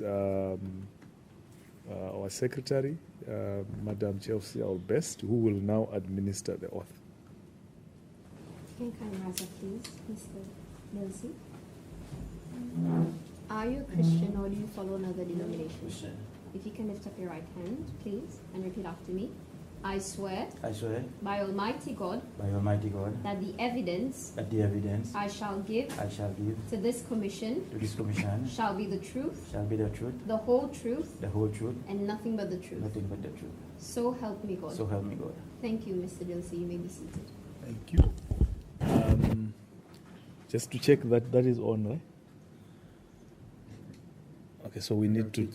Our secretary, Madam Chelsea Albest, who will now administer the oath. Can I rise up, please, Mr. Nelson? Are you a Christian or do you follow another denomination? Christian. If you can lift up your right hand, please, and repeat after me. I swear I swear by Almighty God by Almighty God that the evidence I shall give to this commission shall be the truth, the whole truth, and nothing but the truth. So help me God. So help me God. Thank you, Mr. Dilsey. You may be seated. Thank you. Just to check that is on, right? Okay, so we need to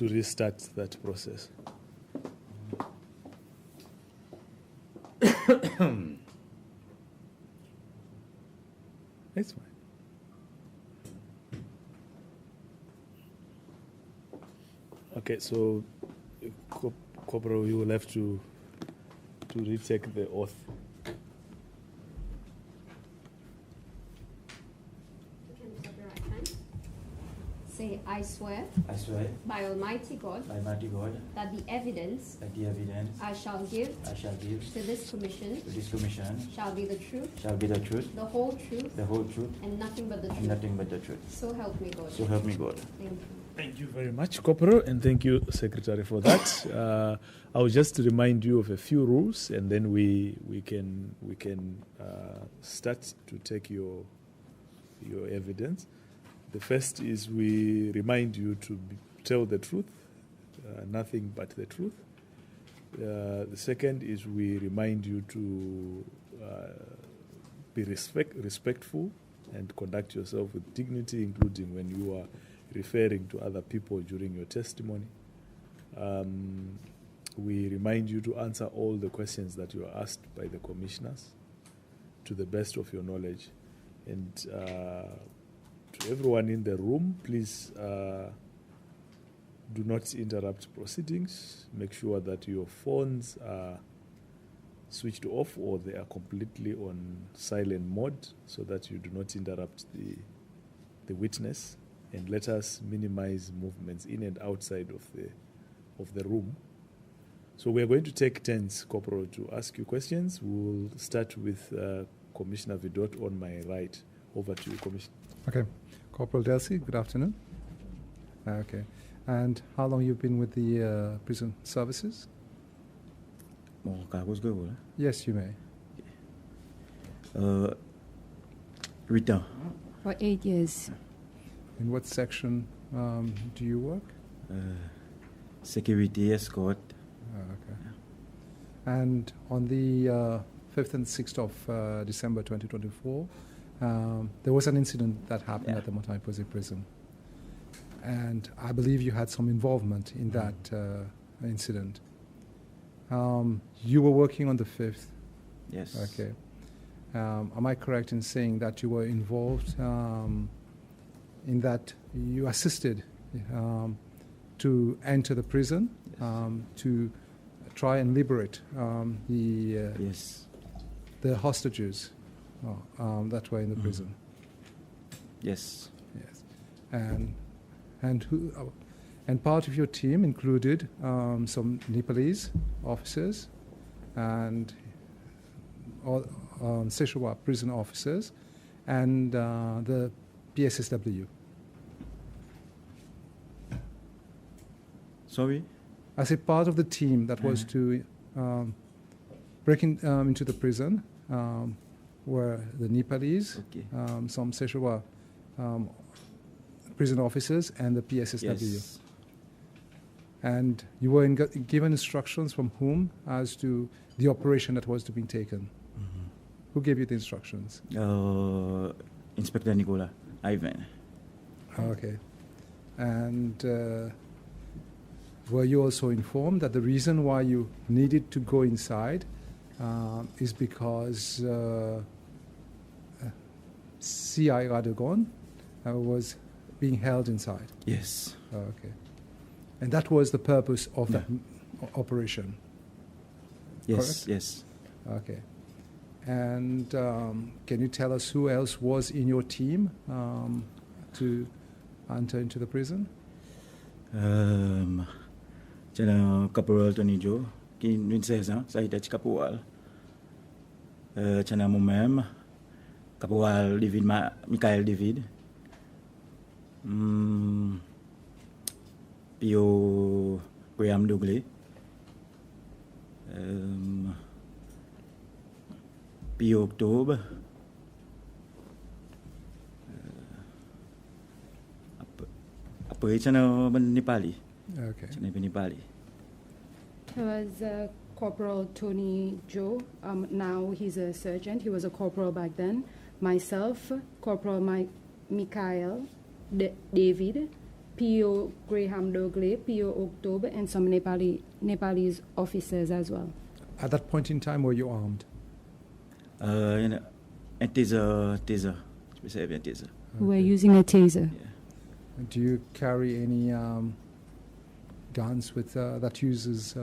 restart that process. That's fine. Okay, so Corporal, you will have to recheck the oath. You can lift up your right hand. Say, I swear by Almighty God that the evidence I shall give to this commission shall be the truth, the whole truth, and nothing but the truth. So help me God. Thank you. Thank you very much, Corporal, and thank you, Secretary, for that. I'll just remind you of a few rules, and then we can start to take your evidence. The first is we remind you to tell the truth, nothing but the truth. The second is we remind you to be respectful and conduct yourself with dignity, including when you are referring to other people during your testimony. We remind you to answer all the questions that you are asked by the commissioners to the best of your knowledge. And to everyone in the room, please do not interrupt proceedings. Make sure that your phones are switched off or they are completely on silent mode so that you do not interrupt the witness. And let us minimize movements in and outside of the room. So we are going to take turns, Corporal, to ask you questions. We'll start with Commissioner Vidot on my right. Over to you, Commissioner. Okay. Corporal Delcy, good afternoon. Okay. And how long you've been with the prison services? Yes, you may. 8 ans. For 8 years. In what section do you work? Security, escort. Okay. And on the 5th and 6th of December 2024, there was an incident that happened at the Montagne Posée prison. And I believe you had some involvement in that incident. You were working on the 5th. Yes. Okay. Am I correct in saying that you were involved in that you assisted to enter the prison, to try and liberate the hostages that were in the prison? Yes. Yes. And part of your team included some Nepalese officers and Seychelles prison officers and the PSSW. Sorry? As a part of the team that was to break into the prison were the Nepalese, some Seychelles prison officers, and the PSSW. Yes. And you were given instructions from whom as to the operation that was to be taken? Who gave you the instructions? Inspector Nicola, Ivan. Okay. And were you also informed that the reason why you needed to go inside is because C.I. Radogon was being held inside? Yes. Okay. And that was the purpose of that operation? Yes, correct? Yes. Okay. And can you tell us who else was in your team to enter into the prison? Chana Caporal Tony Joe, qui a 16 ans, ça a été caporal. Chana moi-même, Caporal David, Michael David. Puis Graham Douglas. Puis Octobre. Après, Chana Nepali. Okay. Nepali. He was Corporal Tony Joe. Now he's a sergeant. He was a corporal back then. Myself, Corporal Michael David, P.O. Graham Douglas, P.O. October, and some Nepalese officers as well. At that point in time, were you armed? A taser. Specifically a taser. We were using a taser. Yeah. Do you carry any guns with that use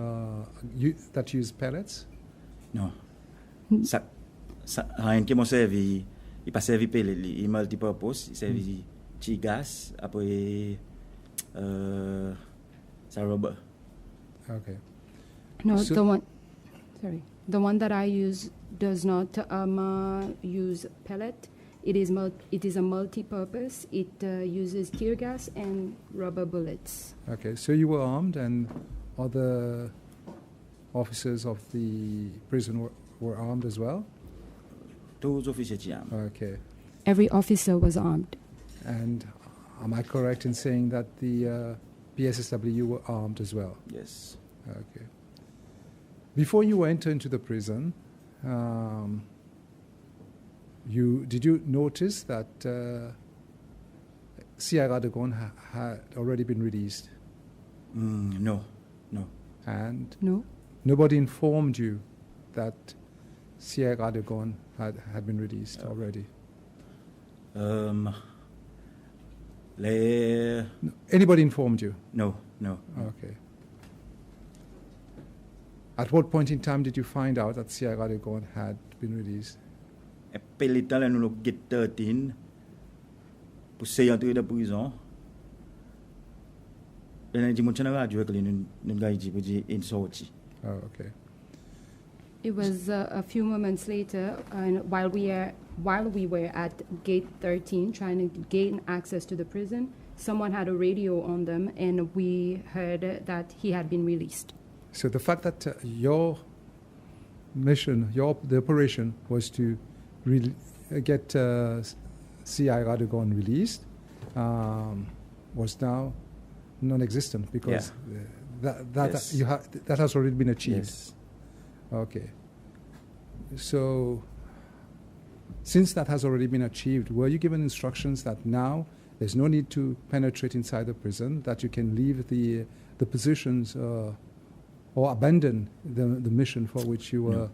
pellets? No. Anche mo servi, il pas servi pellet, il multipurpose, il servi chi gas, après sa rubber. Okay. No, So- the one that I use does not use pellet. It is a multi-purpose. It uses tear gas and rubber bullets. Okay, so you were armed, and other officers of the prison were armed as well? Tous officiers qui arment. Okay. Every officer was armed. And am I correct in saying that the PSSW were armed as well? Yes. Okay. Before you enter into the prison, did you notice that Sierra Leone had already been released? No. And No? nobody informed you that Sierra Leone had been released already? Anybody informed you? No. Okay. At what point in time did you find out that Sierra Leone had been released? Pelita là nous get 13 pour entrer dans prison. Et nous dit mon chana radio que nous gars dit pour dire insorti. Oh, okay. It was a few moments later, and while we were at gate 13 trying to gain access to the prison, someone had a radio on them, and we heard that he had been released. So the fact that your mission, the operation was to get Sierra Leone released was now non-existent because that has already been achieved. Yes. Okay. So since that has already been achieved, were you given instructions that now there's no need to penetrate inside the prison, that you can leave the positions or abandon the mission for which you were?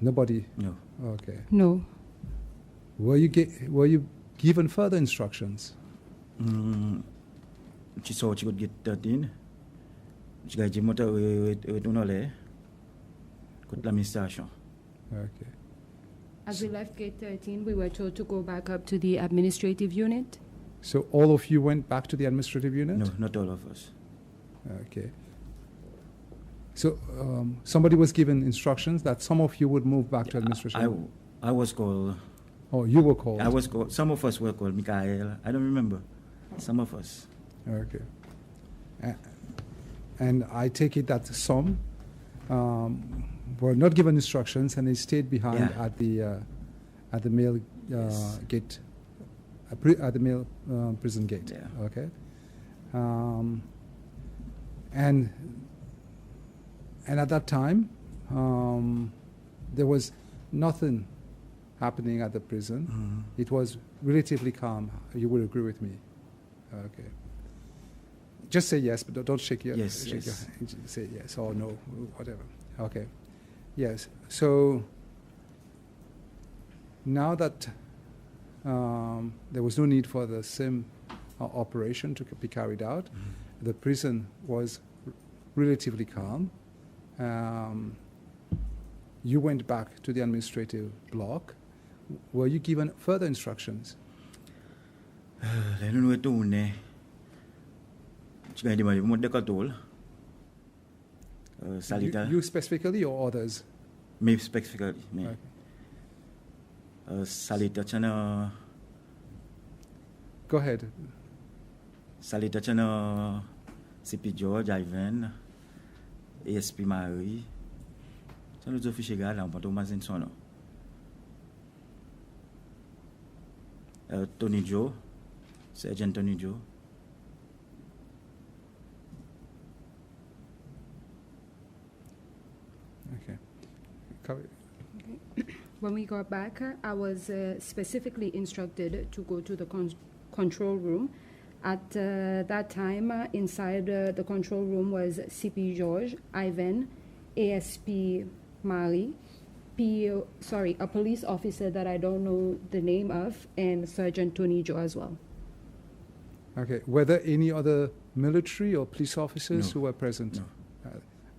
Nobody? No. Okay. No. Were you given further instructions? She saw she could get 13. She got Jimota with l'administration. Okay. As we left gate 13, we were told to go back up to the administrative unit. So all of you went back to the administrative unit? No, not all of us. Okay. So somebody was given instructions that some of you would move back to administration? I was called. Oh, you were called? I was called. Some of us were called Michael. I don't remember. Some of us. Okay. And I take it that some were not given instructions and they stayed behind at the male gate, at the male prison gate. Yeah. Okay. And at that time, there was nothing happening at the prison. Mm-hmm. It was relatively calm. You would agree with me. Okay. Just say yes, but don't shake your Yes. your hand. Say yes or no, whatever. Okay. Yes. So now that there was no need for the same operation to be carried out, the prison was relatively calm. You went back to the administrative block. Were you given further instructions? You specifically or others? Me specifically. Me. Okay. Go ahead. Salita CP George, Ivan, ASP Marie. Ça nous officie égal, on peut tomber son nom. Tony Joe, Sergeant Tony Joe. Okay. When we got back, I was specifically instructed to go to the control room. At that time, inside the control room was CP George, Ivan, ASP Mali, a police officer that I don't know the name of, and Sergeant Tony Joe as well. Okay. Were there any other military or police officers who were present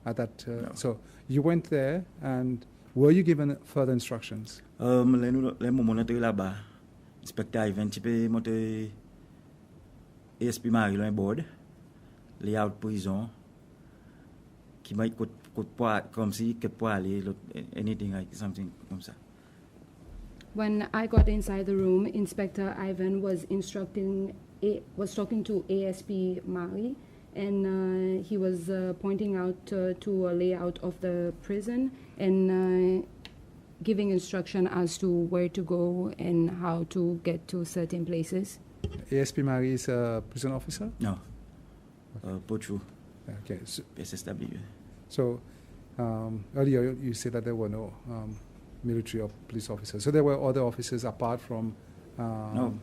at that? No. So you went there, and were you given further instructions? Les moments là-bas, inspecteur Ivan, tu peux monter ASP Marie loin board, layout prison, qui m'a comme si que pour aller anything like something comme ça. When I got inside the room, Inspector Ivan was talking to ASP Mali, and he was pointing out to a layout of the prison and giving instruction as to where to go and how to get to certain places. ASP Mali is a prison officer? No. Pochu. Okay. PSSW. So earlier you said that there were no military or police officers. So there were other officers apart from... no.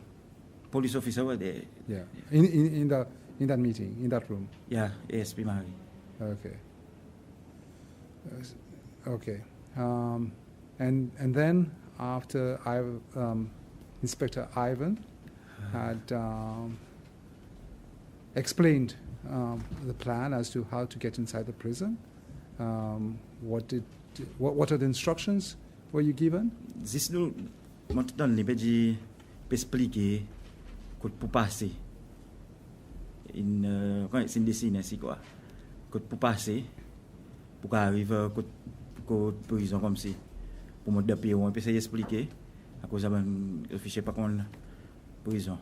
Police officer were there. Yeah. In that meeting, in that room? Yeah, ASP Mali. Okay. Okay. And then after Inspector Ivan had explained the plan as to how to get inside the prison, what are the instructions were you given? This no, maintenant les petits expliquer que pour passer quand c'est dessiné c'est quoi que pour passer pour arriver que prison comme si pour me depuis on peut expliquer à cause d'un officier pas qu'on prison.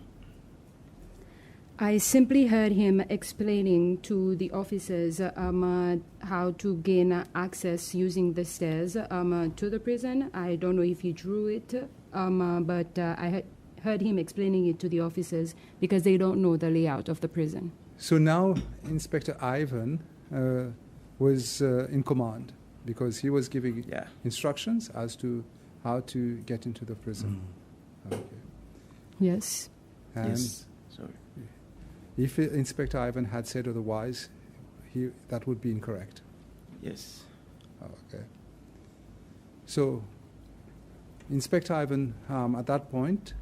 I simply heard him explaining to the officers how to gain access using the stairs to the prison. I don't know if he drew it, but I heard him explaining it to the officers because they don't know the layout of the prison. So now Inspector Ivan was in command because he was giving instructions as to how to get into the prison. Okay. Yes. And yes. Sorry. If Inspector Ivan had said otherwise, that would be incorrect. Yes. Okay. So Inspector Ivan, at that point,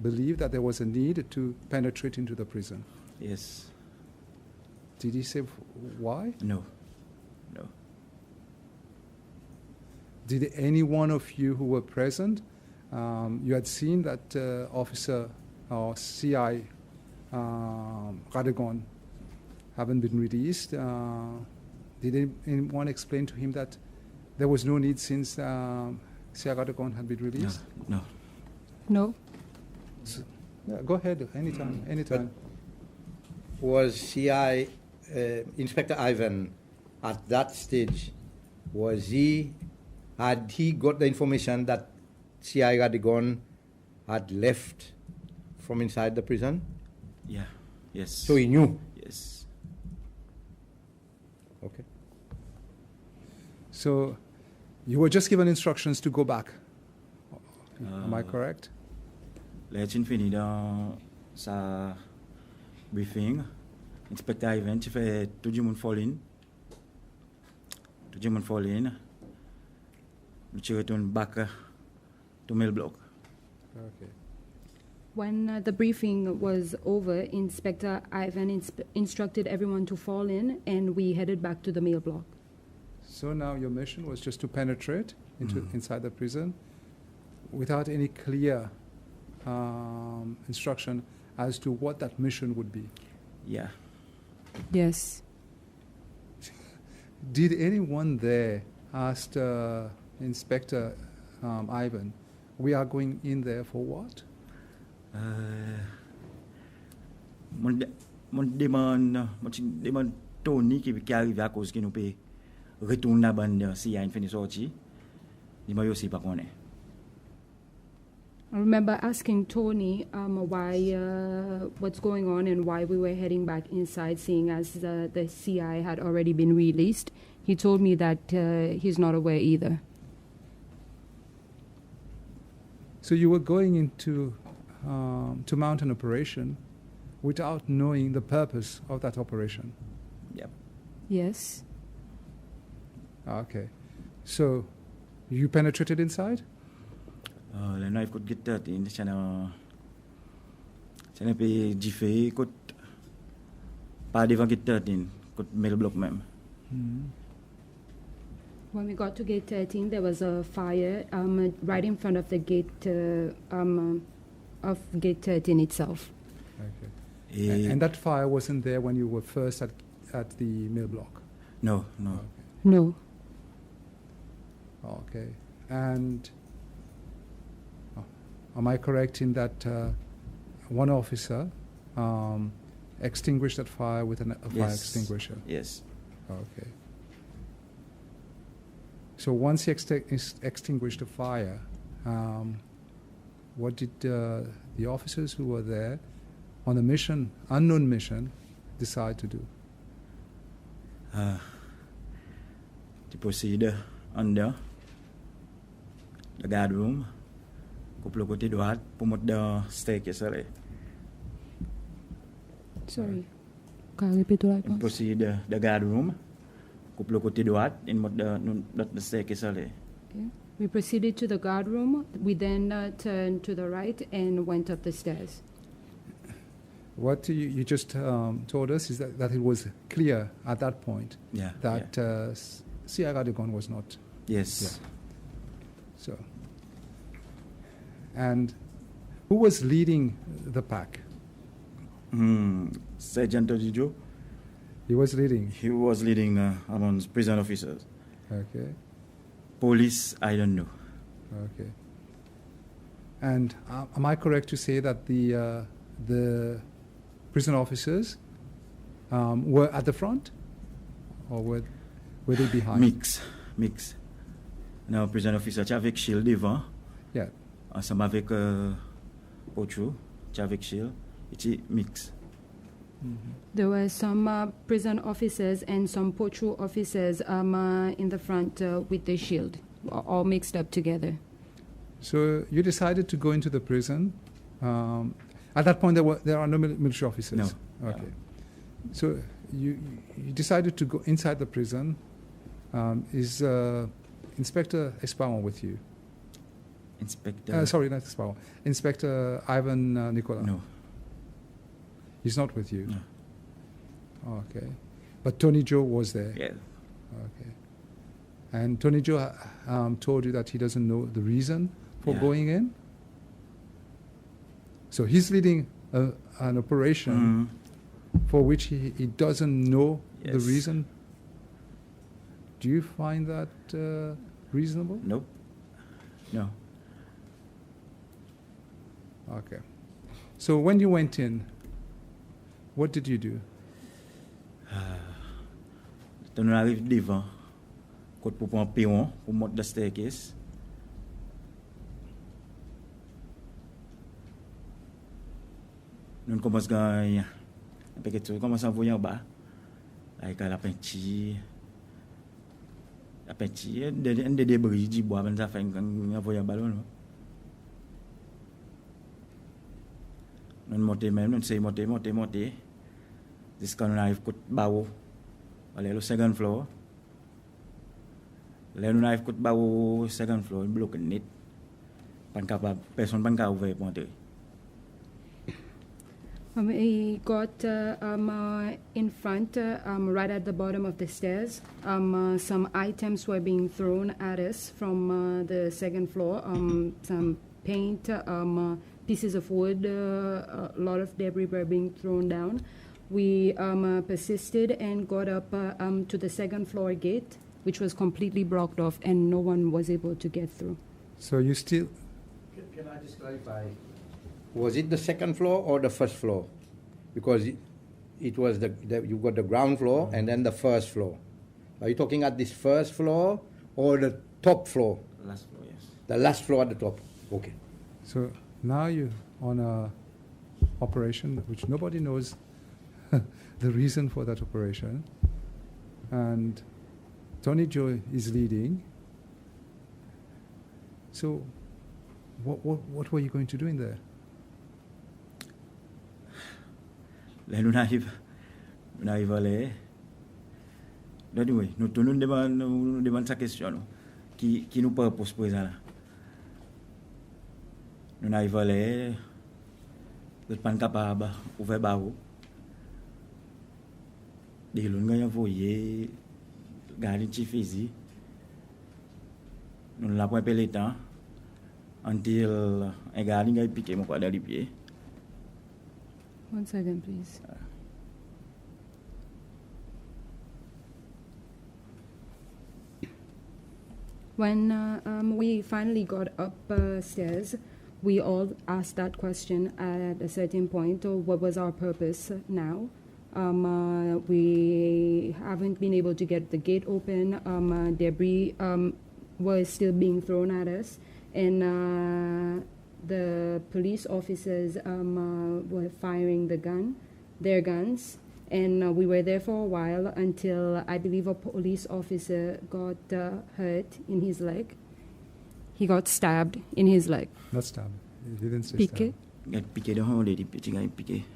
believed that there was a need to penetrate into the prison. Yes. Did he say why? No. Did any one of you who were present, you had seen that officer or CI Radegon haven't been released? Did anyone explain to him that there was no need since CI Radegon had been released? No. So, yeah, go ahead, anytime. Was CI Inspector Ivan at that stage? Had he got the information that CI Radegon had left from inside the prison? Yeah. Yes. So he knew? Yes. Okay. So you were just given instructions to go back. Am I correct? Let's fini dans sa briefing. Inspector Ivan, tu fais tout le monde fall in. Tout le monde fall in. Tu retournes back to mail block. Okay. When the briefing was over, Inspector Ivan instructed everyone to fall in, and we headed back to the mail block. So now your mission was just to penetrate inside the prison without any clear instruction as to what that mission would be. Yeah. Yes. Did anyone there ask Inspector Ivan, we are going in there for what? Mon demande Tony qui arrive à cause que nous peut retourner à bande s'il y a une fin de sortie. Il m'a aussi pas connaît. I remember asking Tony why, what's going on and why we were heading back inside, seeing as the CI had already been released. He told me that he's not aware either. So you were going into to mount an operation without knowing the purpose of that operation? Yep. Yes. Okay. So you penetrated inside? Le knife could get that in the channel. Channel pe jife could pas devant get that in could metal block même. When we got to gate 13, there was a fire right in front of the gate of gate 13 itself. Okay. And that fire wasn't there when you were first at the mill block? No. Okay. No. Okay. And am I correct in that one officer extinguished that fire with a fire extinguisher? Yes. Okay. So once he extinguished the fire, what did the officers who were there on a mission, unknown mission, decide to do? To proceed under the guard room, couple côté droit pour monter dans staircase. Sorry. Can you repeat that? Proceed the guard room, couple côté droit in the staircase. Okay. We proceeded to the guard room. We then turned to the right and went up the stairs. What you just told us is that it was clear at that point that C.I. Radigon was not. Yes. Yeah. So, and who was leading the pack? Sergeant Ojijo. He was leading. He was leading among prison officers. Okay. Police, I don't know. Okay. And am I correct to say that the prison officers were at the front, or were they behind? Mix. Now, prison officer, tu avec shield devant. Yeah. Ensemble avec Pocho, tu avec shield. It's mix. There were some prison officers and some Pocho officers in the front with the shield, all mixed up together. So you decided to go into the prison. At that point, there are no military officers. No. Okay. So you decided to go inside the prison. Is Inspector Espaon with you? Sorry, not Espaon. Inspector Ivan Nicola. No. He's not with you? No. Okay. But Tony Joe was there? Yeah. Okay. And Tony Joe told you that he doesn't know the reason for going in? So he's leading an operation for which he doesn't know the reason. Do you find that reasonable? Nope. No. Okay. So when you went in, what did you do? On arrive devant, côté pour prendre perron, pour monter la staircase. Nous commençons à gagner. Après que nous commençons à voir en bas, avec la peinture, des débris du bois, ça fait un voyage ballon. Nous montons même, nous essayons de monter, jusqu'à nous arrive côté bas haut, le second floor. Là nous arrive côté bas haut, second floor, bloqué net, pas capable, personne pas capable ouvrir pour entrer. We got in front, right at the bottom of the stairs. Some items were being thrown at us from the second floor. Some paint, pieces of wood, a lot of debris were being thrown down. We persisted and got up to the second floor gate, which was completely blocked off, and no one was able to get through. So you still... Can I just clarify? Was it the second floor or the first floor? Because it was you got the ground floor and then the first floor. Are you talking at this first floor or the top floor? Last floor, yes. The last floor at the top. Okay. So now you're on a operation which nobody knows the reason for that operation, and Tony Joe is leading. So what were you going to do in there? Nous arrivons à aller. Anyway, nous demandons sa question. Qui nous peut poser ça? Nous arrivons à aller. Vous n'êtes pas capable d'ouvrir barreau. Des gens qui ont envoyé garder de physique. Nous l'avons pas appelé temps. Until un gardien a piqué mon quad dans les pieds. 1 second, please. When we finally got upstairs, we all asked that question at a certain point, what was our purpose now? We haven't been able to get the gate open. Debris was still being thrown at us, and the police officers were firing their guns, and we were there for a while until I believe a police officer got hurt in his leg. He got stabbed in his leg. Not stabbed. He didn't say Piqué. Piqué.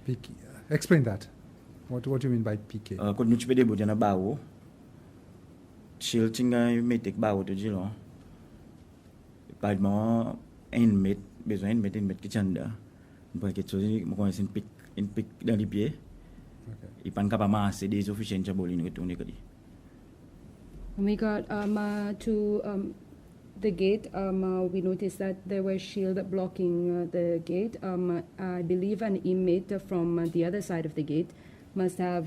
Piqué. Explain that. What do you mean by piqué? Quand nous peux débuter dans barreau, Chiltinga mettre barreau de gilon. Pas de un besoin de mettre une mètre qui tient là. Pour quelque chose, moi commence une pique dans les pieds. Et pas capable masser des officiers qui bolin retourner que When we got to the gate, we noticed that there were shields blocking the gate. I believe an inmate from the other side of the gate must have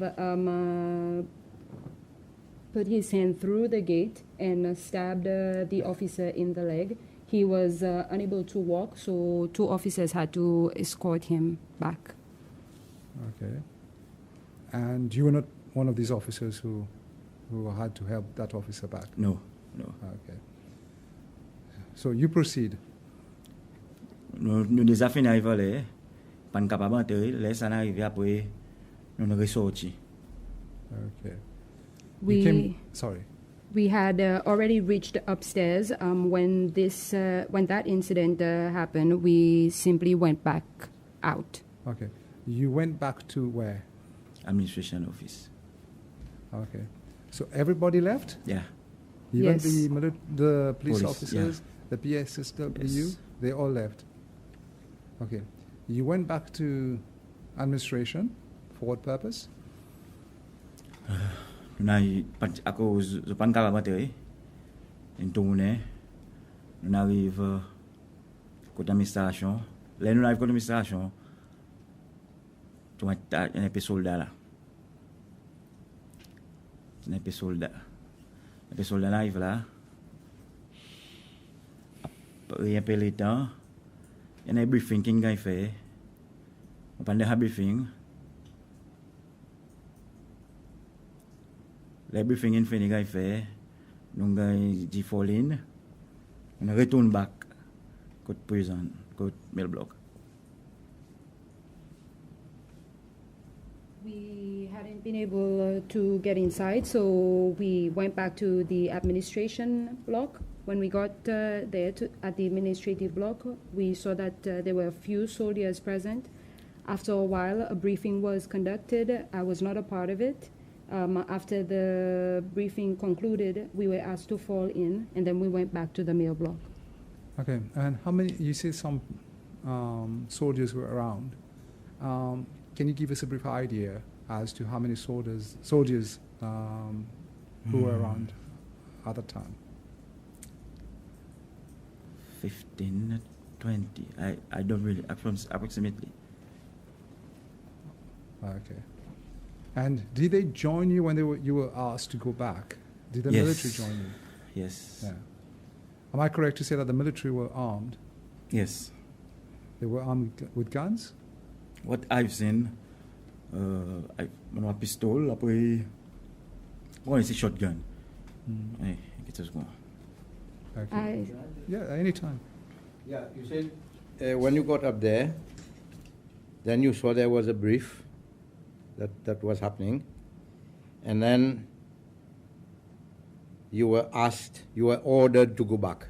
put his hand through the gate and stabbed the officer in the leg. He was unable to walk, so 2 officers had to escort him back. Okay. And you were not one of these officers who had to help that officer back? No. Okay. So you proceed. Nous déjà fini à voler, pas capable d'entrer, laisse ça arriver après nous ressorti. Okay. Sorry. We had already reached upstairs when that incident happened. We simply went back out. Okay. You went back to where? Administration office. Okay. So everybody left? Yeah. Even Yes. the police Police, officers, the PSSW, Yes. they all left. Okay. You went back to administration for what purpose? À cause de pas capable d'entrer, une tournée, nous arrive côté administration. Là nous arrive côté administration. Tu vois, il y a un peu soldat là. Il y a un peu soldat. Un peu soldat arrive là. Après un peu de temps, il y a un briefing qui a fait. Pendant le briefing, le briefing est fini, il fait. Nous avons dit Follin. On retourne back côté prison, côté mail block. We hadn't been able to get inside, so we went back to the administration block. When we got there at the administrative block, we saw that there were a few soldiers present. After a while, a briefing was conducted. I was not a part of it. After the briefing concluded, we were asked to fall in, and then we went back to the mail block. Okay. And how many, you say some soldiers were around. Can you give us a brief idea as to how many soldiers who were around at the time? 15, 20. I don't really, approximately. Okay. And did they join you when you were asked to go back? Did the military join you? Yes. Yeah. Am I correct to say that the military were armed? Yes. They were armed with guns? What I've seen, a pistol, après, one is a shotgun. Hey, get us going. Okay. Yeah, anytime. Yeah, you said when you got up there, then you saw there was a brief that was happening, and then you were asked, you were ordered to go back.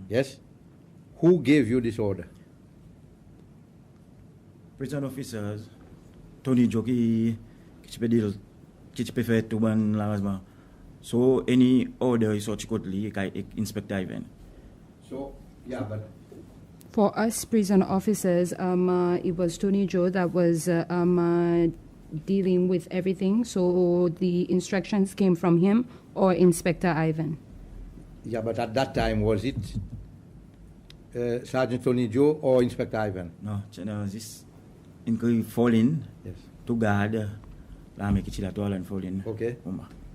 Yes? Who gave you this order? Prison officers, Tony Joki, Kichipefet, Tuban, Lavasma. So any order is what you could inspect even. So, yeah, but for us prison officers, it was Tony Joe that was dealing with everything. So the instructions came from him or Inspector Ivan. Yeah, but at that time, was it Sergeant Tony Joe or Inspector Ivan? No, this inquiry fall in. Yes. To guard, and fall in. Okay.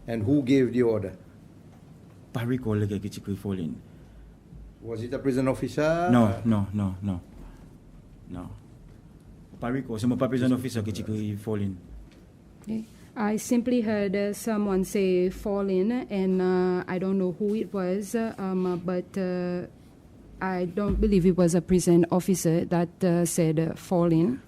And who gave the order? Paricol like fall in. Was it a prison officer? No. Paricol, some prison officer fall in. Okay. I simply heard someone say fall in, and I don't know who it was, but I don't believe it was a prison officer that said fall in.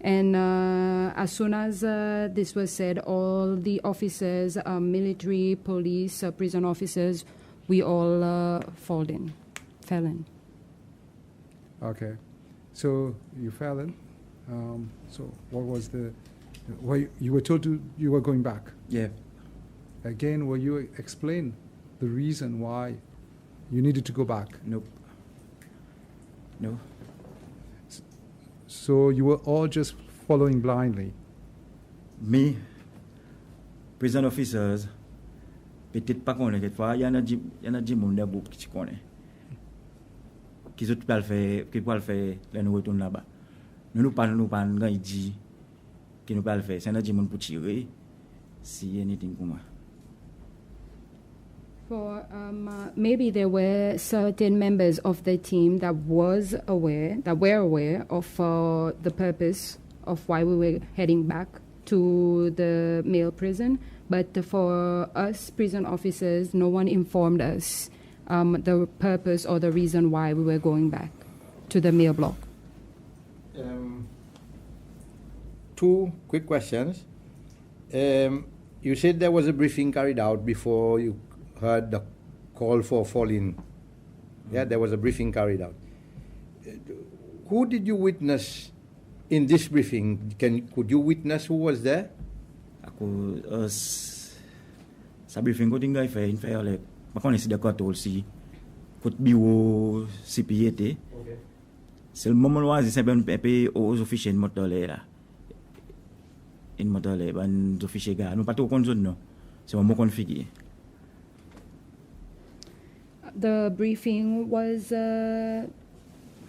And as soon as this was said, all the officers, military, police, prison officers, we all fell in. Okay. So you fell in. So what was the... Well, you were told you were going back. Yeah. Again, will you explain the reason why you needed to go back? Nope. No. So you were all just following blindly? Me, prison officers, peut-être pas qu'on est fois, il y en a dit mon d'abord qui connaît. Qui sont pas le faire, qui pas le faire, là nous retourne là-bas. Nous pas quand il dit qui nous pas le faire, c'est un dit mon pour tirer si anything comme ça. For maybe there were certain members of the team that were aware of the purpose of why we were heading back to the male prison, but for us prison officers, no one informed us the purpose or the reason why we were going back to the male block. Two quick questions. You said there was a briefing carried out before you heard the call for fall-in. Yeah, there was a briefing carried out. Who did you witness in this briefing? Could you witness who was there? Aku sa briefing ko tinggal in fair like makon si d'accord aussi. Could be o CPT. Okay. C'est le moment où ils s'appellent PP aux officiers moteur là. In moteur là, ban officiers gars, nous pas tout connaissons non. C'est un mot configué. The briefing was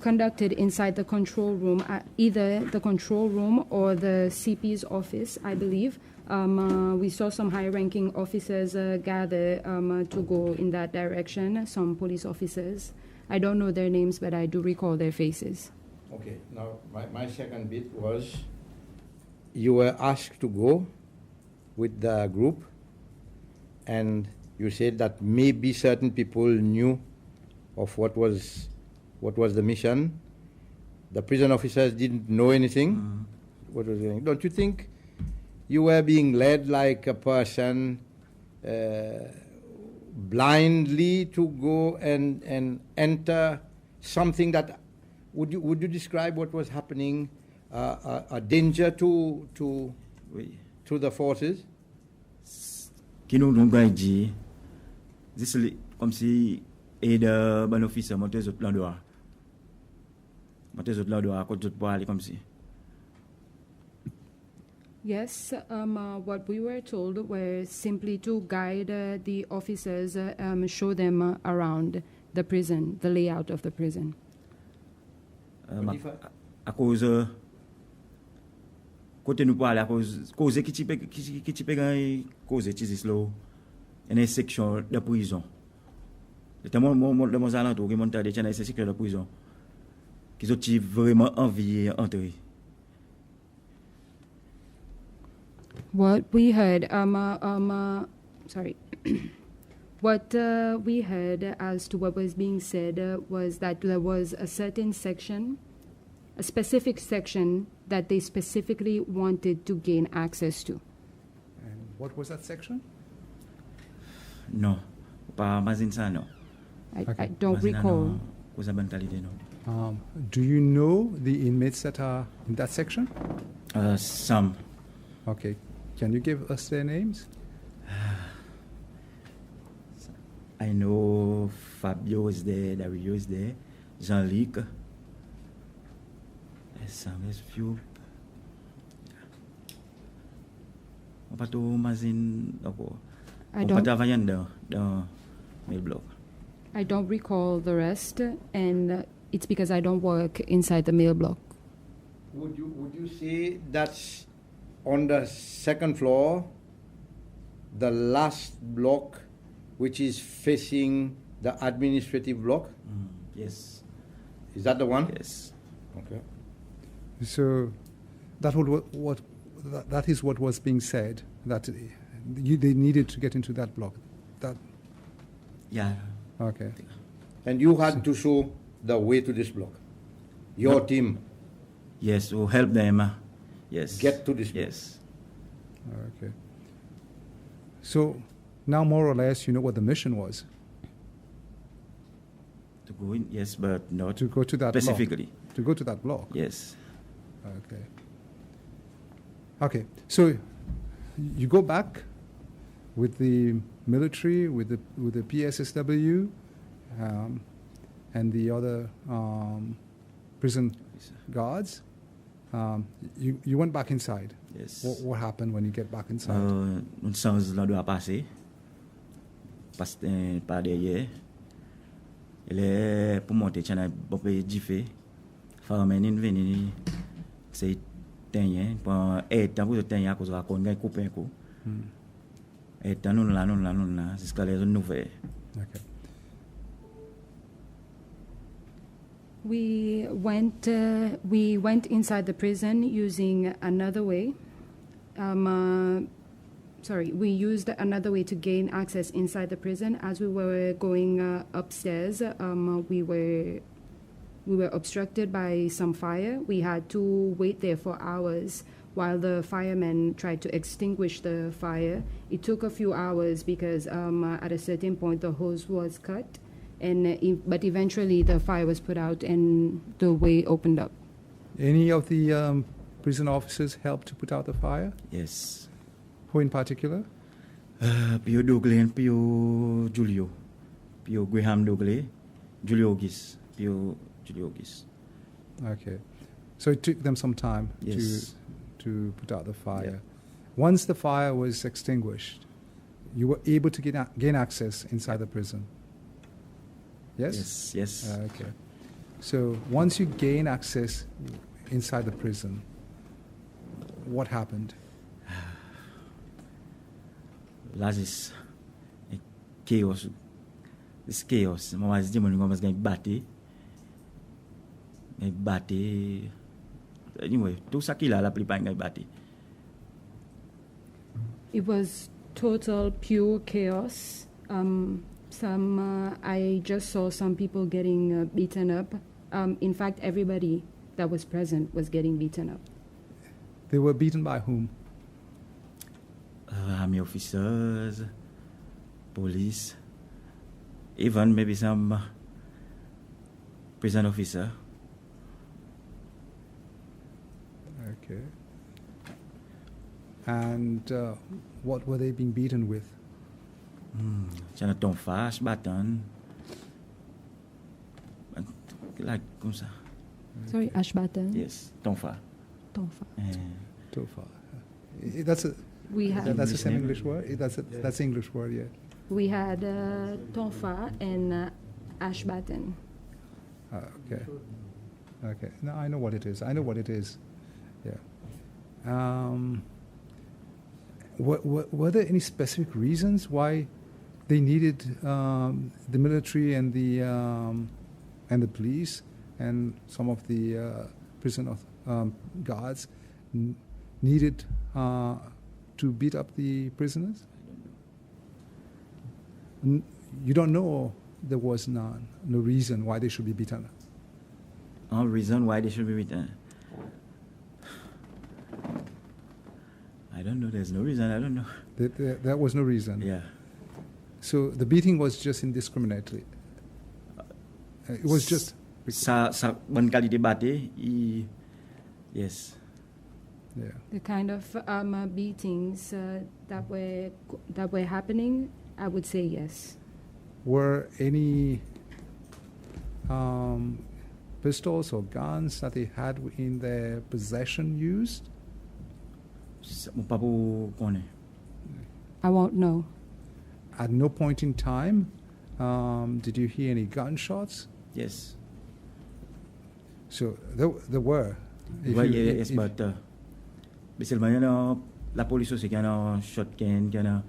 conducted inside the control room, either the control room or the CP's office, I believe. We saw some high-ranking officers gather to go in that direction, some police officers. I don't know their names, but I do recall their faces. Okay, now my second bit was you were asked to go with the group, and you said that maybe certain people knew of what was the mission. The prison officers didn't know anything. What was going? Don't you think you were being led like a person blindly to go and enter something that would you describe what was happening a danger to the forces? C'est comme si aide ban officier monter autres plan droit. Monter autres plan droit côté pour aller comme si. Yes, what we were told was simply to guide the officers, show them around the prison, the layout of the prison. À cause côté nous parler à cause qui type cause is slow une section de prison de mon alentour qui monte des une section de prison qui ont vraiment envie d'entrer. What we heard what we heard as to what was being said was that there was a certain section, a specific section that they specifically wanted to gain access to. And what was that section? No, pas Mazinsa, no. I don't recall. Do you know the inmates that are in that section? Some. Okay. Can you give us their names? I know Fabio is there, Dario is there, Jean-Luc. There's few. I don't recall the rest, and it's because I don't work inside the mail block. Would you say that's on the second floor, the last block, which is facing the administrative block? Yes. Is that the one? Yes. Okay. So that is what was being said, that they needed to get into that block. That. Yeah. Okay. And you had to show the way to this block. Your team. Yes, to help them. Yes. Get to this block. Yes. Okay. So now more or less you know what the mission was. To go in, yes, but not to go to that specifically. Block. To go to that block. Yes. Okay. Okay. So you go back with the military, with the PSSW, and the other prison guards. You went back inside. Yes. What happened when you get back inside? Un sens là doit passer. Parce que par derrière. Il est pour monter chana bon pays diffé. Faut mener venir c'est tenir pour temps pour tenir à cause de la conne couper un coup. Et tant nous là jusqu'à les nouvelles. Okay. We went inside the prison using another way. We used another way to gain access inside the prison. As we were going upstairs, we were obstructed by some fire. We had to wait there for hours while the firemen tried to extinguish the fire. It took a few hours because at a certain point the hose was cut. But eventually the fire was put out and the way opened up. Any of the prison officers helped to put out the fire? Yes. Who in particular? Pio Douglas, Pio Julio, Pio Graham Douglas, Julio Gis, Pio Julio Gis. Okay. So it took them some time to put out the fire. Yeah. Once the fire was extinguished, you were able to gain access inside the prison. Yes? Yes. Okay. So once you gain access inside the prison, what happened? Là, c'est chaos. C'est chaos. Moi, je dis, mon gars, je battre. Anyway, tout ça qu'il a, la plupart, il battre. It was total, pure chaos. I just saw some people getting beaten up. In fact, everybody that was present was getting beaten up. They were beaten by whom? Army officers, police, even maybe some prison officer. Okay. And what were they being beaten with? C'era tonfa, ashbatan. Like, comme ça. Sorry, ashbatan? Yes, tonfa. Tonfa. Tonfa. That's a... That's the same English word? That's the English word, yeah. We had tonfa and ashbatan. Okay. Okay. No, I know what it is. Yeah. Were there any specific reasons why they needed the military and the police and some of the prison guards needed to beat up the prisoners? You don't know, or there was no reason why they should be beaten? No reason why they should be beaten. I don't know. There's no reason. I don't know. There was no reason. Yeah. So the beating was just indiscriminately. It was just. Sa bonne qualité batté. Yes. Yeah. The kind of beatings that were happening, I would say yes. Were any pistols or guns that they had in their possession used? I won't know. At no point in time did you hear any gunshots? Yes. So there were. Yes, but basically, la police aussi qui a un shotgun, qui a un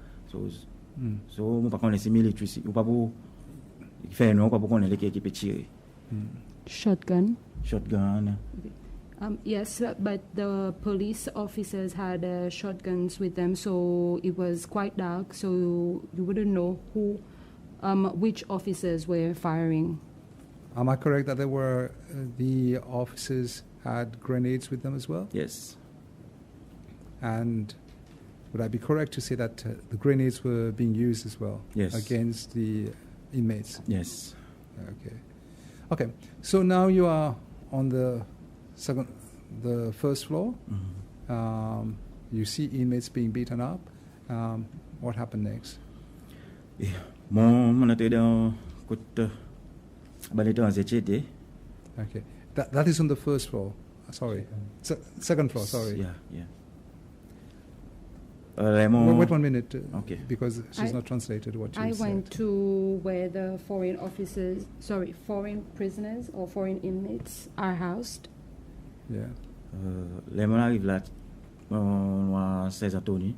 so on pas connaître militaire, on pas pour faire non, pas pour connaître qui peut tirer. Shotgun. Shotgun. Yes, but the police officers had shotguns with them, so it was quite dark, so you wouldn't know which officers were firing. Am I correct that the officers had grenades with them as well? Yes. And would I be correct to say that the grenades were being used as well? Yes. Against the inmates? Yes. Okay. So now you are on the first floor. Mm-hmm. You see inmates being beaten up. What happened next? Okay. That is on the first floor. Sorry. Second floor, sorry. Yeah. Wait 1 minute. Okay. Because she's not translated what you said. I went to where the foreign prisoners or foreign inmates are housed. Yeah. When I arrive là, Tony.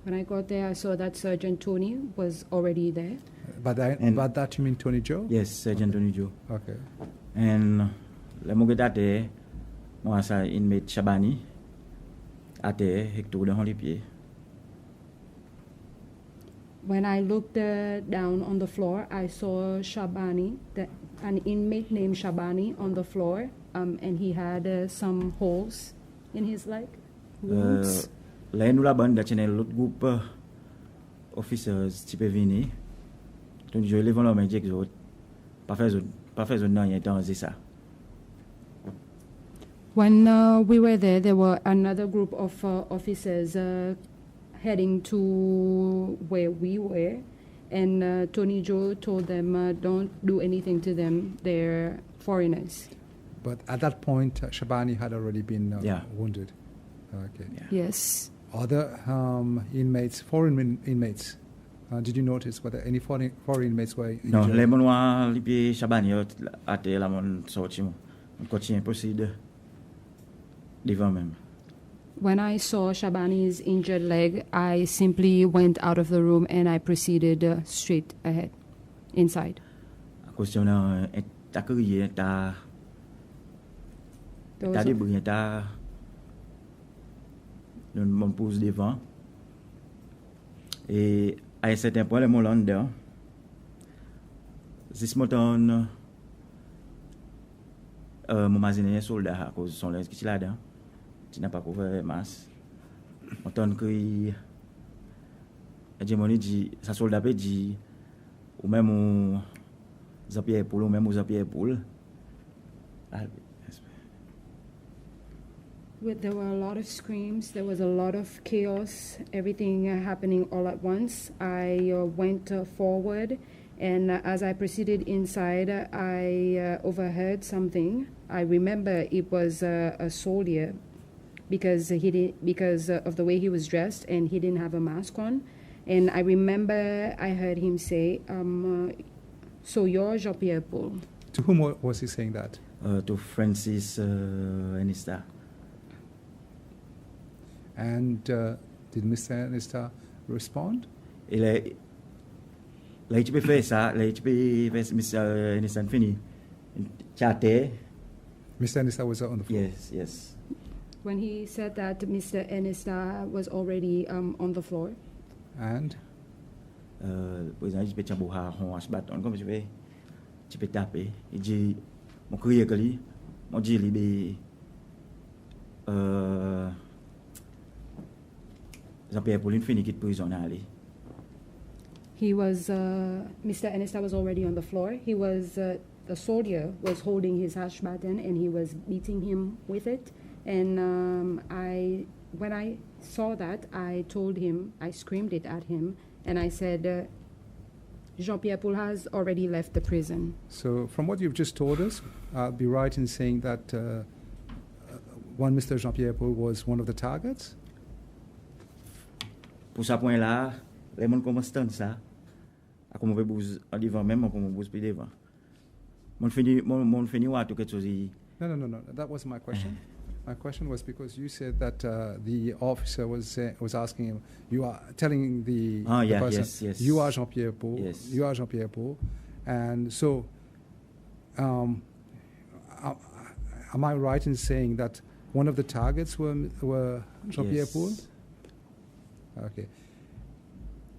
When I got there, I saw that Sergeant Tony was already there. By that you mean Tony Joe? Yes, Sergeant Tony Joe. Okay. And let me get that there. Moi, ça inmate Shabani. À terre, hecto de les pieds. When I looked down on the floor, I saw Shabani, an inmate named Shabani, on the floor, and he had some holes in his leg. Wounds. Là, nous la bande d'atteindre l'autre groupe officers qui peut venir. Donc, je lève la main et dis pas faire zone rien dans ça. When we were there were another group of officers heading to where we were, and Tony Joe told them, don't do anything to them, they're foreigners. But at that point, Shabani had already been wounded. Okay. Yeah. Yes. Other inmates, foreign inmates, did you notice whether any foreign inmates were injured? No, les monois, les pieds Shabani à terre, la mon sorti, on continue procéder devant même. When I saw Shabani's injured leg, I simply went out of the room and I proceeded straight ahead, inside. À cause de ta crié, ta débrouillé, ta mon pouce devant. Et à un certain point, le mon dedans. Si ce matin, mon magasin soldat à cause de son linge qui est là-dedans. Tu n'as pas couvert masse. Autant que l'hégémonie dit, sa soldat peut dire, ou même aux zapiers poules, ou même aux zapiers poules. There were a lot of screams, there was a lot of chaos, everything happening all at once. I went forward, and as I proceeded inside, I overheard something. I remember it was a soldier, because of the way he was dressed and he didn't have a mask on. And I remember I heard him say, so you're Jean-Pierre Paul. To whom was he saying that? to Francis Anista. And did Mr. Anista respond? Mr. Anista fini chat. Mr. Anista was on the floor? Yes, yes. When he said that, Mr. Anista was already on the floor. And? Por exemplo, a gente tinha borrar com as batons, como a gente vê, tipo tape, e de uma coisa ali, uma de ali, Jean-Pierre Paulin fini que prison ali. He was, Mr. Anista was already on the floor. He was, the soldier was holding his hash baton and he was beating him with it. And when I saw that, I told him, I screamed it at him, and I said, Jean-Pierre Paul has already left the prison. So from what you've just told us, I'll be right in saying that one Mr. Jean-Pierre Paul was one of the targets? Pour ça point là, les gens commencent à ça. À comment vous en devant même comment vous plus devant. Mon fini ou tout quelque chose. No. That wasn't my question. My question was because you said that the officer was asking him, you are telling the person, yes. You are Jean-Pierre Paul. Yes. You are Jean-Pierre Paul. And so, am I right in saying that one of the targets were Jean-Pierre Paul? Okay.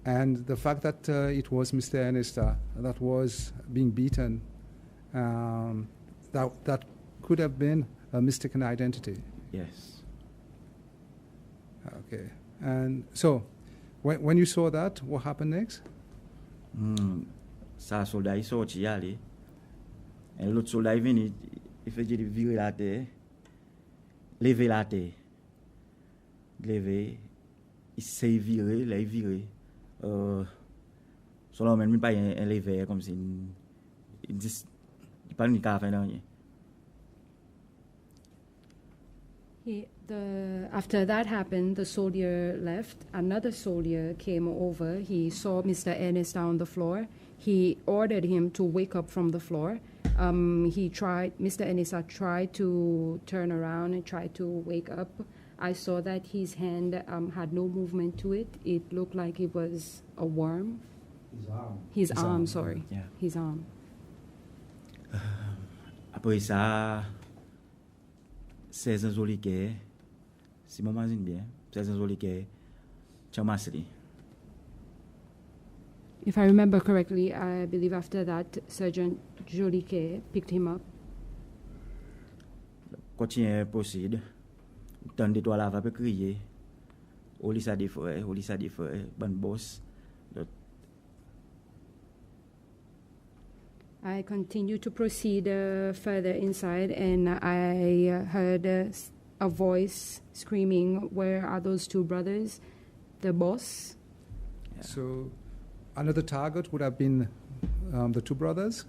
And the fact that it was Mr. Anista that was being beaten, that could have been a mistaken identity. Yes. Okay. And so, when you saw that, what happened next? Ça soldat il sorti aller. Et l'autre soldat il venu, il fait virer la tête, lever la tête, lever, il s'est viré, là il viré. Selon même pas un lever comme si il dit pas une carte rien. After that happened, the soldier left. Another soldier came over. He saw Mr. Anista on the floor. He ordered him to wake up from the floor. Mr. Anista tried to turn around and try to wake up. I saw that his hand had no movement to it. It looked like it was a worm. His arm, sorry. Yeah. His arm. Après ça, 16 ans oliquet, si mon m'imagine bien, 16 ans oliquet, Chamasri. If I remember correctly, I believe after that, Sergeant Joliquet picked him up. Continue possible. Tant de toi là va crier. Olisa des frères, ban boss. I continued to proceed further inside, and I heard a voice screaming, "Where are those two brothers? The boss?" Yeah. So, another target would have been the two brothers?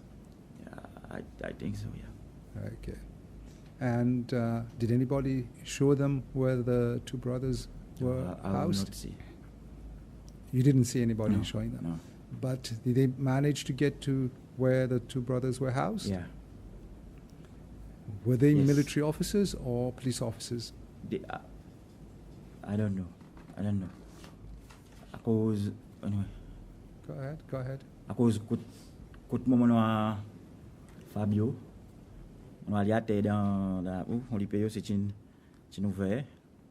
Yeah, I think so, yeah. Okay. And did anybody show them where the two brothers were housed? I did not see. You didn't see anybody showing them? No. But did they manage to get to where the two brothers were housed? Yeah. Were they military officers or police officers? I don't know. Because anyway. Go ahead. Because could moment Fabio, on va aller dans on lui paye c'est une ouvert.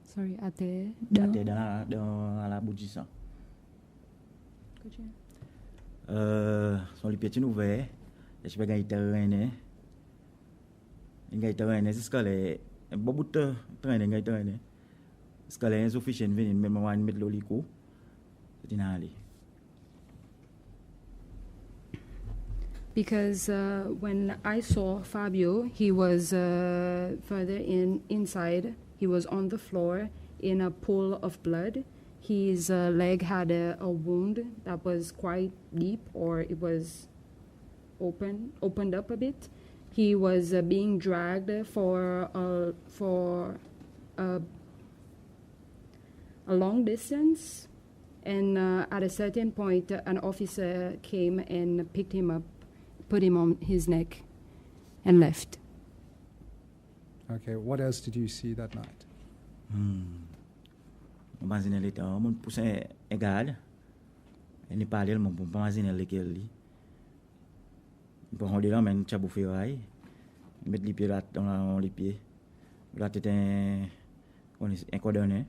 Sorry, dans la bougie. Son lui paye une ouvert. Je vais gagner terrain. C'est ce que les beaucoup de train ce que les officiers viennent même on mettre l'olico. C'est une allée. Because when I saw Fabio, he was further inside. He was on the floor in a pool of blood. His leg had a wound that was quite deep, or it was opened up a bit. He was being dragged for a long distance, and at a certain point, an officer came and picked him up, put him on his neck, and left. Okay. What else did you see that night? Imagine later, mon pousse égal. Et ni parler mon pour imaginer lequel li. Pour on dit là men chabou ferraille. Mettre les pieds là dans les pieds. Là t'es un cordonnier.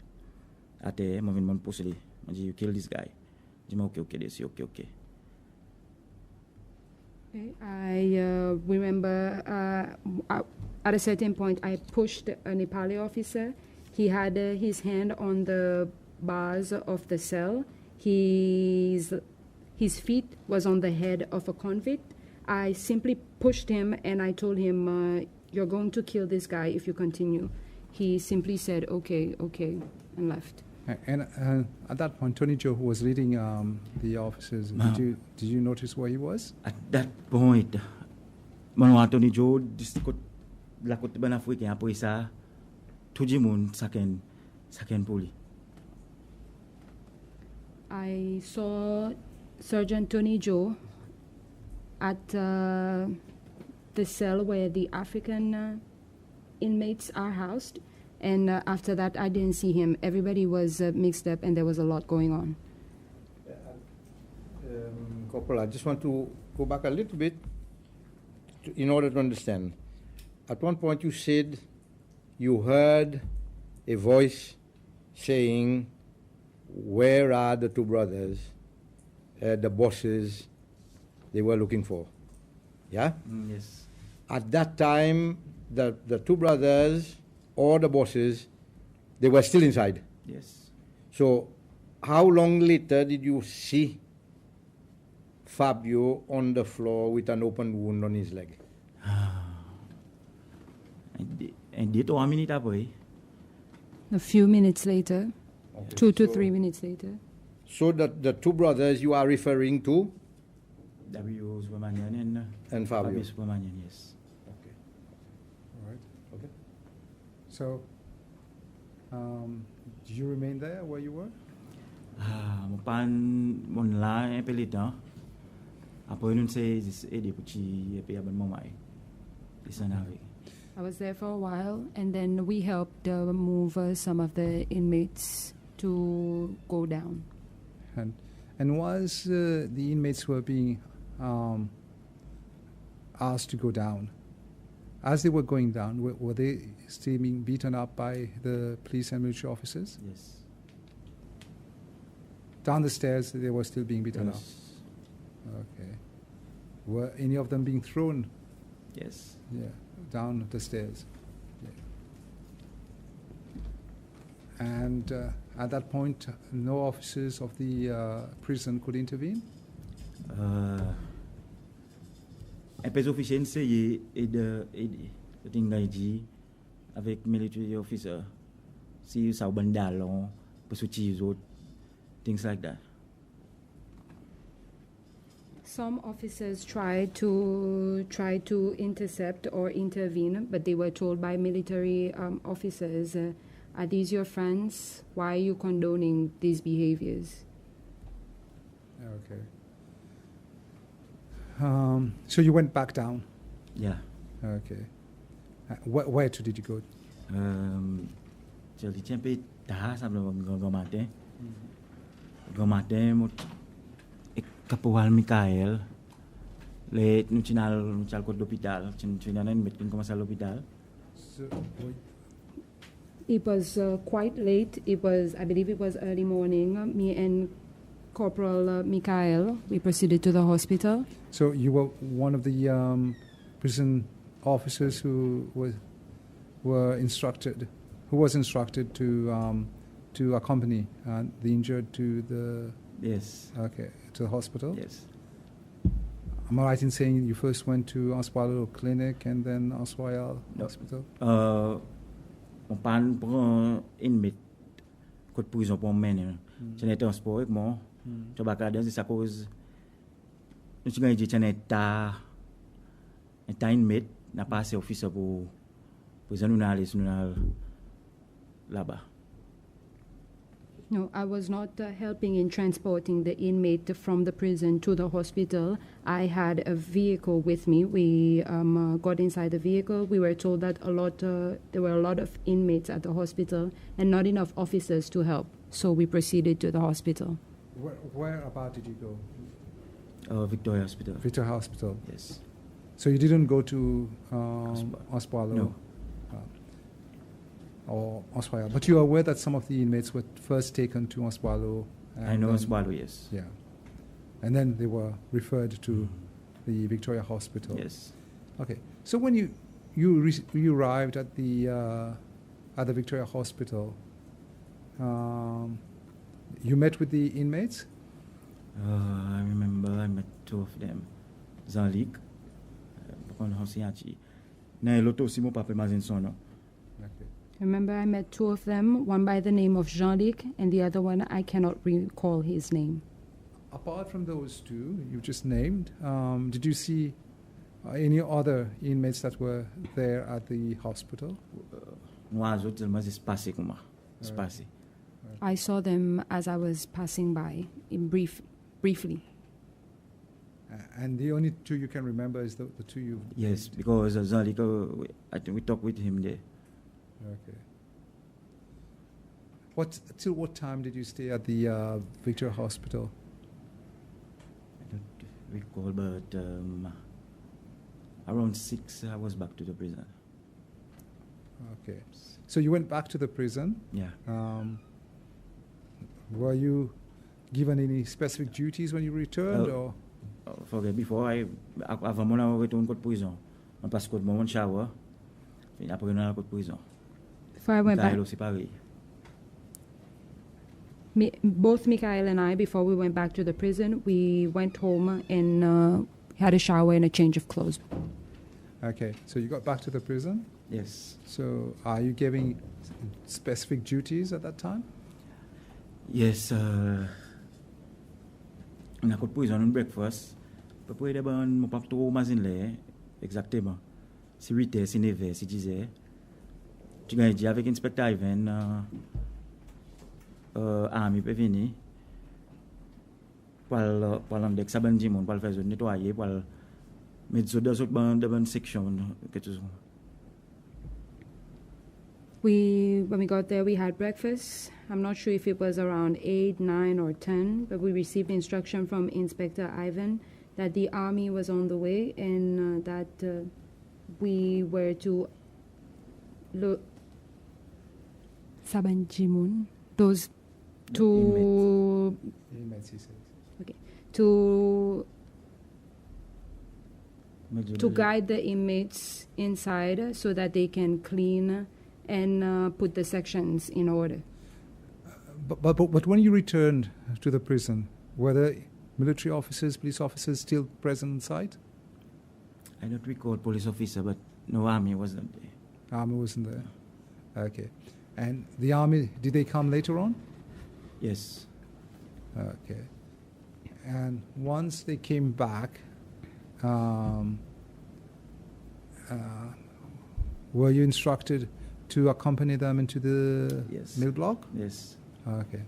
À terre, mon pousse lui. On dit you kill this guy. Dis-moi okay, this okay. Okay. I remember at a certain point I pushed a Nepali officer. He had his hand on the bars of the cell. His feet was on the head of a convict. I simply pushed him and I told him, you're going to kill this guy if you continue. He simply said, okay, and left. And at that point, Tony Joe, who was leading the officers, did you notice where he was? At that point, Tony Joe, la côte ben africain après ça, tout le monde saken poli. I saw Sergeant Tony Joe at the cell where the African inmates are housed. And after that, I didn't see him. Everybody was mixed up, and there was a lot going on. Corporal, I just want to go back a little bit in order to understand. At one point, you said you heard a voice saying, where are the two brothers, the bosses they were looking for? Yeah? Yes. At that time, the two brothers or the bosses, they were still inside. Yes. So how long later did you see Fabio on the floor with an open wound on his leg? And did 1 minute après. A few minutes later, okay. 2 to 3 minutes later. So the two brothers you are referring to? W. Subramanian and Fabio. Subramanian, yes. Okay. All right. Okay. So, did you remain there where you were? Mon là un peu le temps. Après nous c'est aider pour qui payer abonnement mai. I was there for a while, and then we helped move some of the inmates to go down. And was the inmates were being asked to go down, as they were going down, were they still being beaten up by the police and military officers? Yes. Down the stairs, they were still being beaten yes. up. Okay. Were any of them being thrown? Yes. Yeah, down the stairs. Yeah. And at that point, no officers of the prison could intervene? Un peu officiel, c'est aider avec military officer. Si ça bandalon, pour soutenir les autres, things like that. Some officers tried to intercept or intervene, but they were told by military officers, are these your friends? Why are you condoning these behaviors? Okay. So you went back down? Yeah. Okay. Where to did you go? Je dis un peu tard, ça me matin, Caporal Michael, nous sommes à l'hôpital, nous commençons à l'hôpital. It was quite late. I believe it was early morning. Me and Corporal Michael, we proceeded to the hospital. So you were one of the prison officers who was instructed to accompany the injured to the yes. Okay, to the hospital. Yes. Am I right in saying you first went to Aswal Clinic and then Aswal Hospital? On parle pour un inmate côté prison pour mener. Je n'ai transport avec moi. Je vais regarder c'est à cause nous avons dit un état inmate n'a pas assez officier pour nous aller là-bas. No, I was not helping in transporting the inmate from the prison to the hospital. I had a vehicle with me. We got inside the vehicle. We were told that there were a lot of inmates at the hospital and not enough officers to help. So we proceeded to the hospital. Where about did you go? Victoria Hospital. Victoria Hospital. Yes. So you didn't go to Ospalo? No. Or Ospalo. But you are aware that some of the inmates were first taken to Ospalo? I know Ospalo, yes. Yeah. And then they were referred to the Victoria Hospital? Yes. Okay. So when you arrived at the Victoria Hospital, you met with the inmates? I remember I met two of them. Jean-Luc, Remember, I met two of them, one by the name of Jean-Luc, and the other one, I cannot recall his name. Apart from those two you just named, did you see any other inmates that were there at the hospital? I saw them as I was passing by, briefly. And the only two you can remember is the two you... Yes, because Jean-Luc, I think we talked with him there. Okay. Till what time did you stay at the Victoria Hospital? I don't recall, but around 6 I was back to the prison. Okay. So you went back to the prison? Yeah. Were you given any specific duties when you returned? Or? Forget before avant mon retourne à prison. On passe code mon shower. Et après on a la prison. Before I went back, both Mikhail and I, before we went back to the prison, we went home and had a shower and a change of clothes. Okay, so you got back to the prison? Yes. So are you giving specific duties at that time? Yes. On a prison on breakfast. Après d'abord mon pas trop mazin là exactement. Si 8h, si 9h, si 10h. Tu vas dire avec inspecteur Ivan army peut venir pour l'endek ça ban monde pour faire nettoyer pour mettre dans autre bonne section quelque chose. When we got there, we had breakfast. I'm not sure if it was around 8, 9, or 10, but we received instruction from Inspector Ivan that the army was on the way and that we were to look. Sabanjimun, those two inmates, he says. Okay, to guide the inmates inside so that they can clean and put the sections in order. But when you returned to the prison, were there military officers, police officers still present inside? I don't recall police officer, but no army wasn't there. Army wasn't there. Okay. And the army, did they come later on? Yes. Okay. And once they came back, were you instructed to accompany them into the mill block? Yes. Okay.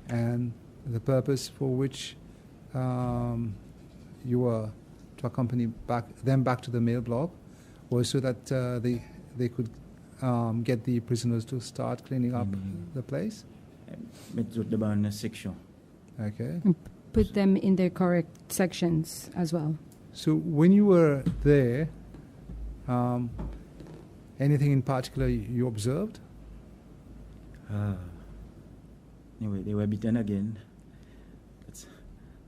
And the purpose for which you were to accompany them back to the mail block was so that they could get the prisoners to start cleaning up the place? Section. Okay. And put them in their correct sections as well. So when you were there, anything in particular you observed? Anyway, they were beaten again.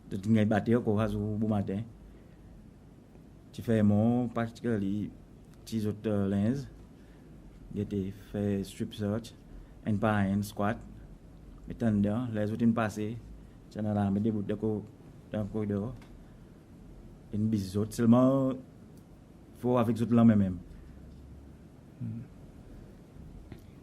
The thing I batted up was Bumate. Tu fais more particularly tes autres lens. Get a fait strip search and pas un squat. Mettons dedans, les autres passés. J'en ai là, mais des bouts de dans le corridor. Une bise autres seulement faut avec autres là même.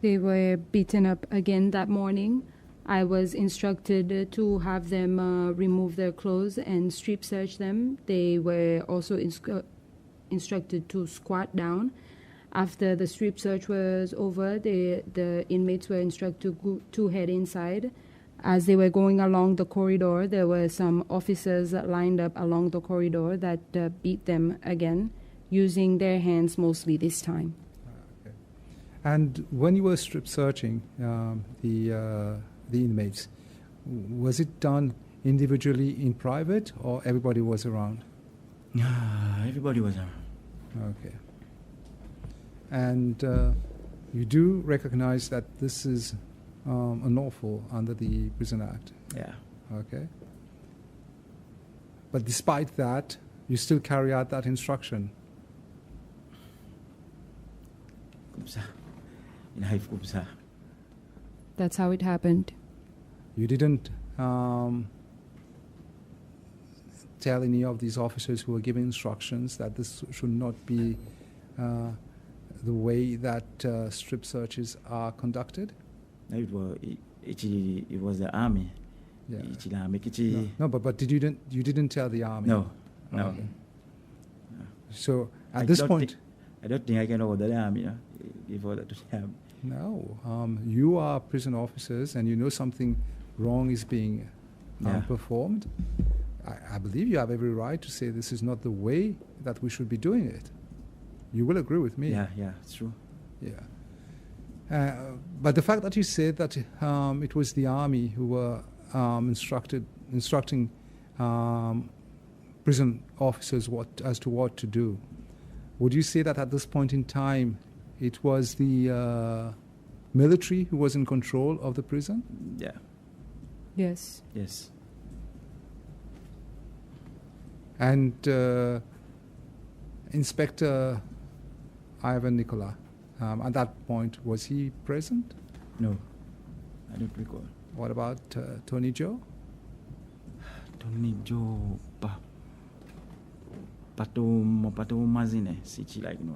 They were beaten up again that morning. I was instructed to have them remove their clothes and strip search them. They were also instructed to squat down. After the strip search was over, the inmates were instructed to head inside. As they were going along the corridor, there were some officers lined up along the corridor that beat them again, using their hands mostly this time. Okay. And when you were strip searching the inmates, was it done individually in private, or everybody was around? Everybody was around. Okay. And you do recognize that this is unlawful under the Prison Act? Yeah. Okay. But despite that, you still carry out that instruction? That's how it happened. You didn't tell any of these officers who were giving instructions that this should not be the way that strip searches are conducted? It was the army. Yeah. No, but you didn't tell the army? No. Okay. So at this point, I don't think I can order the army. Give order to the army. No, you are prison officers, and you know something wrong is being performed. I believe you have every right to say this is not the way that we should be doing it. You will agree with me. Yeah, it's true. Yeah. But the fact that you said that it was the army who were instructing prison officers as to what to do, would you say that at this point in time it was the military who was in control of the prison? Yeah. Yes. Yes. And Inspector Ivan Nicola, at that point, was he present? No, I don't recall. What about Tony Joe? Tony Joe, pato mazine sichi like no.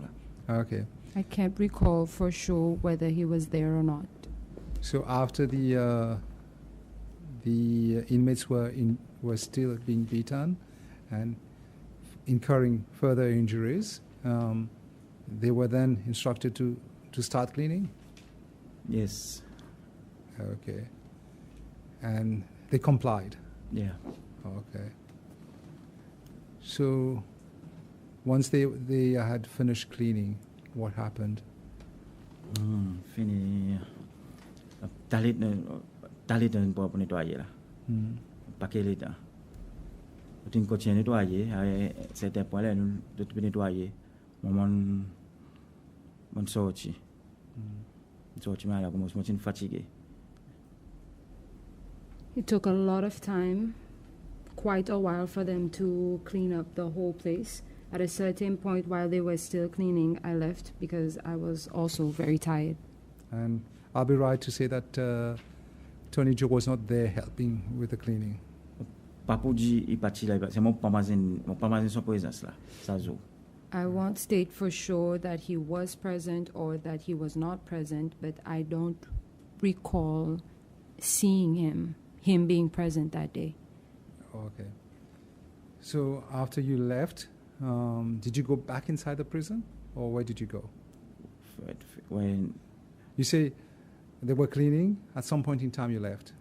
Okay. I can't recall for sure whether he was there or not. So after the inmates were still being beaten and incurring further injuries, they were then instructed to start cleaning? Yes. Okay. And they complied? Yeah. Okay. So once they had finished cleaning, what happened? Fini talit dan po ni toaje lah. Pakai lita. Uting ko chene toaje, ay sete pole nun dut bini toaje. Mon sochi. Sochi mala como much fatigue. It took a lot of time, quite a while for them to clean up the whole place. At a certain point, while they were still cleaning, I left because I was also very tired. And I'll be right to say that Tony Joe was not there helping with the cleaning? Papuji ipachi la se mo pamazin so presence la sazo. I won't state for sure that he was present or that he was not present, but I don't recall seeing him being present that day. Okay. So after you left, did you go back inside the prison, or where did you go? When you say they were cleaning, at some point in time you left?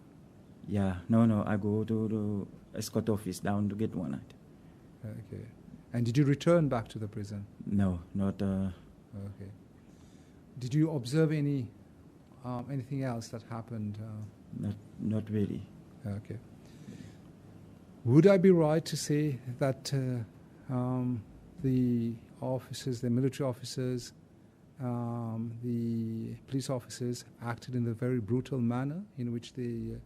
Yeah, no, I go to the escort office down to get one night. Okay. And did you return back to the prison? No, not. Okay. Did you observe anything else that happened? Not really. Okay. Would I be right to say that the officers, the military officers, the police officers acted in a very brutal manner in which they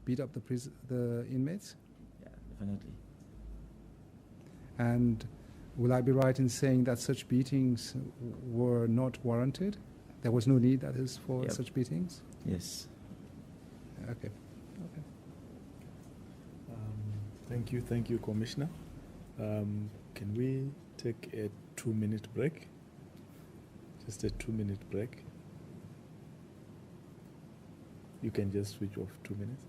beat up the inmates? Yeah, definitely. And will I be right in saying that such beatings were not warranted? There was no need, that is, for such beatings? Yes. Okay. Thank you, Commissioner. Can we take a 2-minute break? Just a 2-minute break. You can just switch off 2 minutes.